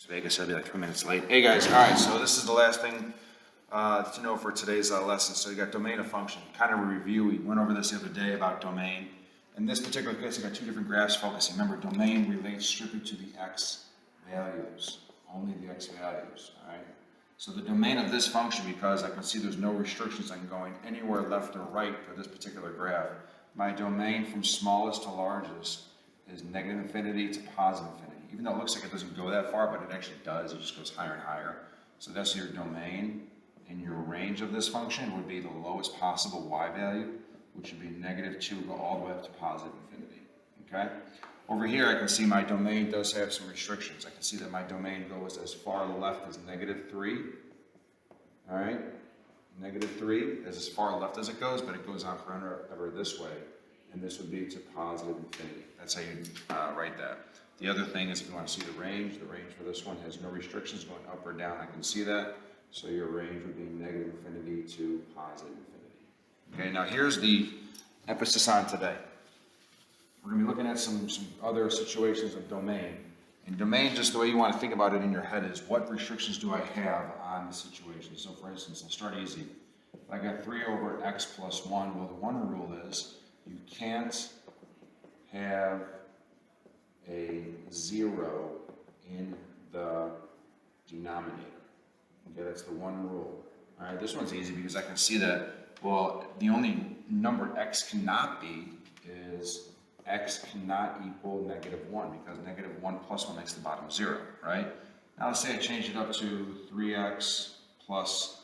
Vegas said I'd be like 3 minutes late. Hey guys, all right, so this is the last thing to know for today's lesson. So you got domain of function. Kind of a review. We went over this the other day about domain. In this particular case, I got two different graphs focusing. Remember, domain relates strictly to the x values, only the x values, all right? So the domain of this function, because I can see there's no restrictions on going anywhere left or right for this particular graph, my domain from smallest to largest is negative infinity to positive infinity. Even though it looks like it doesn't go that far, but it actually does. It just goes higher and higher. So that's your domain, and your range of this function would be the lowest possible y value, which would be -2, go all the way up to positive infinity, okay? Over here, I can see my domain does have some restrictions. I can see that my domain goes as far left as -3, all right? -3 is as far left as it goes, but it goes on forever this way, and this would be to positive infinity. That's how you write that. The other thing is if you want to see the range for this one has no restrictions going up or down. I can see that, so your range would be negative infinity to positive infinity. Okay, now here's the emphasis on today. We're going to be looking at some other situations of domain. And domain, just the way you want to think about it in your head, is what restrictions do I have on the situation? So for instance, I'll start easy. If I got 3 over x plus 1, well, the one rule is you can't have a 0 in the denominator. Okay, that's the one rule. All right, this one's easy because I can see that, well, the only number x cannot be is x cannot equal -1 because -1 plus 1 makes the bottom 0, right? Now let's say I change it up to 3x plus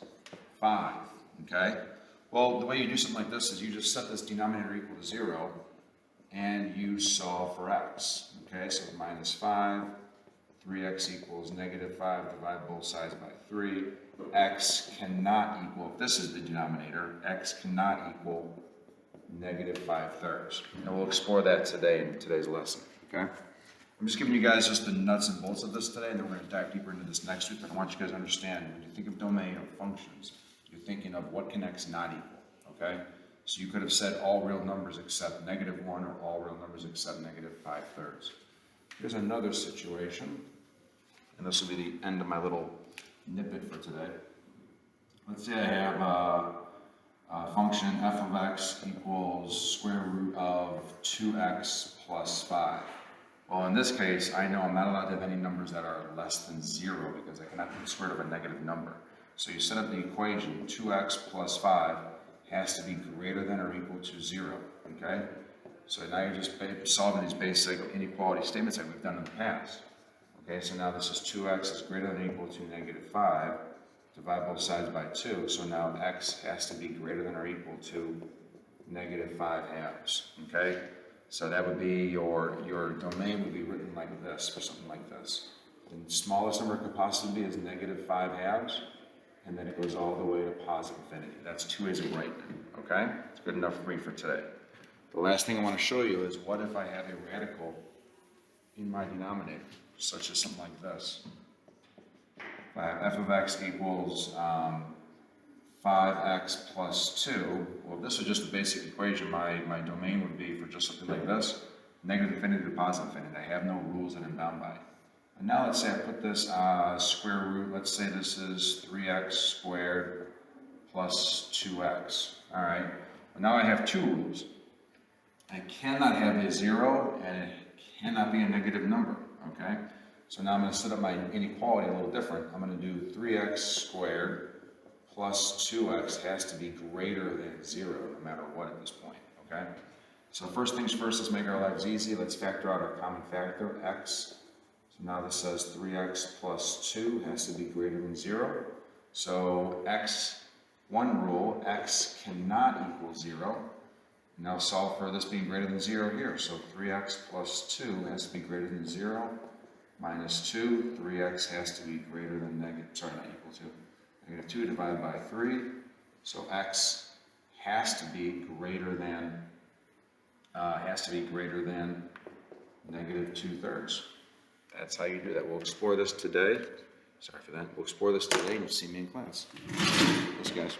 5, okay? Well, the way you do something like this is you just set this denominator equal to 0 and you solve for x, okay? So -5, 3x equals -5, divide both sides by 3. X cannot equal, if this is the denominator, x cannot equal -5/3. And we'll explore that today in today's lesson, okay? I'm just giving you guys just the nuts and bolts of this today, and then we're going to dive deeper into this next week. But I want you guys to understand, when you think of domain or functions, you're thinking of what can x not equal, okay? So you could have said all real numbers except -1 or all real numbers except -5/3. Here's another situation, and this will be the end of my little snippet for today. Let's say I have a function f of x equals square root of 2x plus 5. Well, in this case, I know I'm not allowed to have any numbers that are less than 0 because I cannot be the square root of a negative number. So you set up the equation 2x plus 5 has to be greater than or equal to 0, okay? So now you're just solving these basic inequality statements that we've done in the past. Okay, so now this is 2x is greater than or equal to -5. Divide both sides by 2, so now x has to be greater than or equal to -5/2, okay? So that would be your domain would be written like this, or something like this. The smallest number it could possibly be is -5/2, and then it goes all the way to positive infinity. That's 2 ways of writing it, okay? It's good enough for me for today. The last thing I want to show you is what if I have a radical in my denominator, such as something like this. If I have f of x equals 5x plus 2, well, this is just a basic equation. My domain would be for just something like this, negative infinity to positive infinity. I have no rules that I'm bound by. And now let's say I put this square root, let's say this is 3x squared plus 2x, all right? Well, now I have two rules. I cannot have a 0 and it cannot be a negative number, okay? So now I'm going to set up my inequality a little different. I'm going to do 3x squared plus 2x has to be greater than 0 no matter what at this point, okay? So first things first, let's make our lives easy. Let's factor out our common factor, x. So now this says 3x plus 2 has to be greater than 0. So x, one rule, x cannot equal 0. Now solve for this being greater than 0 here. So 3x plus 2 has to be greater than 0. Minus 2, 3x has to be greater than not equal to. -2 divided by 3. So x has to be greater than -2/3. That's how you do that. We'll explore this today. Sorry for that. We'll explore this today and you'll see me in class. Thanks, guys.